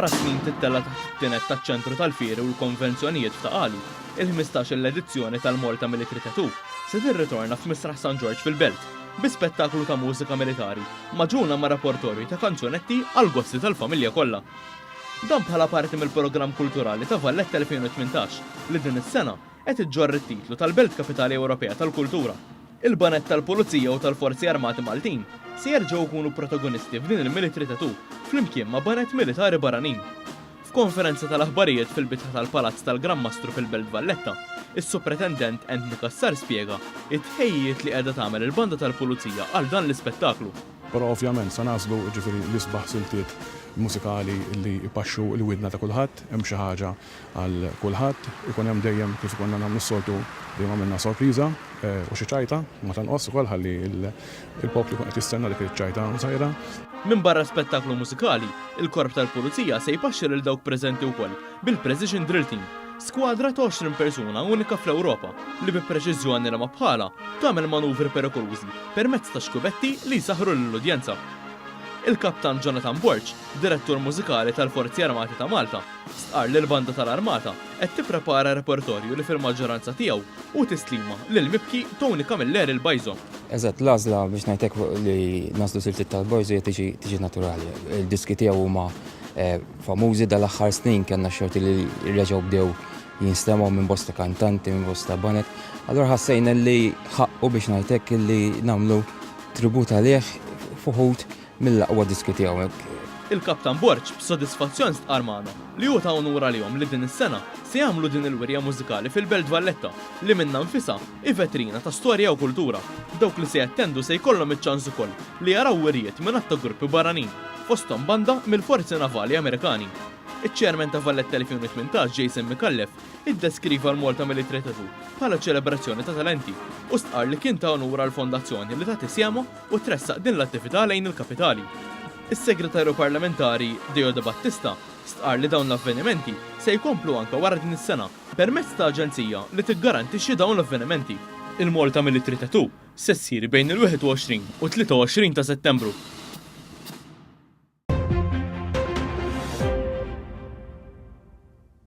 Wara snin tittella taħt it-tinet taċ-ċentru tal-Fieri u l-konvenzjonijiet f'Taqali, il-15 l-edizzjoni tal-Malta Military Tattoo se tirritorna f'Misraħ San George fil-Belt bi spettaklu ta' mużika militari maġuna ma' rapportorju ta' kanzunetti għal gosti tal-familja kollha. Dan bħala parti mill-programm kulturali ta' Valletta 2018 li din is-sena qed iġġorr it-titlu tal-Belt Kapitali Ewropea tal-Kultura. Il-banet tal-Pulizija u tal-Forzi Armati Maltin se jerġgħu jkunu protagonisti f'din il-Military Tattoo flimkien ma' banet militari barranin. F'konferenza tal-aħbarijiet fil-bitħa tal-Palazz tal-Gran Mastru fil-Belt Valletta, is-Supretendent Anthony Kassar spjega it-ħejjiet li qiegħda tagħmel il-banda tal-Pulizija għal dan l-ispettaklu. Però ovvjament sa naslu ġifieri l-isbaħ siltiet mużikali li jpaxxu l-widna ta' kulħadd, hemm xi ħaġa għal kulħadd, ikun hemm dejjem kif konna nagħmlu s-soltu dejjem għamilna sorpriża u xi ċajta ma tanqos ukoll ħalli il-poplu jkun qed jistenna dik iċ-ċajta żgħira. Minn barra spettaklu mużikali, il-Korp tal-Pulizija se jpaxxir lil dawk preżenti wkoll bil-Precision Drill Team, skwadra ta' 20 persuna unika fl-Ewropa li bi preċiżjoni ma bħala tagħmel manuvri perikolużi permezz ta' xkubetti li jsaħħru lill-udjenza. Il-Kaptan Jonathan Borch, direttur mużikali tal-Forzi Armati ta' Malta, stqar li l-banda tal-Armata qed tipprepara repertorju li fil-maġġoranza tiegħu u tislima lil mibki Tony Camilleri l-Bajzo. Eżatt, l-għażla biex ngħidlek li naslu siltiet tal-Bajzo tiġi naturali. Il-diski tiegħu huma famużi dal-aħħar snin kellna xorti li rreġgħu bdew jinstemaw minn bosta kantanti, minn bosta banet. Allura ħassejna li ħaqqu biex ngħidlek li nagħmlu tribut għalih fuħut mill-aqwa diski tiegħu. Il-Kaptan Borch b'sodisfazzjon stqar magħna li hu ta' onura lihom li din is-sena se jagħmlu din il-wirja mużikali fil-Belt Valletta li minnha nfisha i-vetrina ta' storja u kultura. Dawk li se jattendu se jkollhom iċ-ċans ukoll li jaraw wirjiet minn ta' gruppi barranin, fosthom banda mill-Forzi Navali Amerikani. Iċ-ċermen ta' Valletta 2018 Jason Mikallef iddeskriva l-Malta Military Tattoo bħala ċelebrazzjoni ta' talenti u stqar li kien ta' onura l-fondazzjoni li tagħti sjema u tressaq din l-attività lejn il-kapitali. Is-Segretarju Parlamentari Deo De Battista stqar li dawn l-avvenimenti se jkomplu anke wara din is-sena permezz ta' aġenzija li tiggarantixxi dawn l-avvenimenti. Il-Malta Military Tattoo se ssir bejn il-21 u 23 ta' Settembru.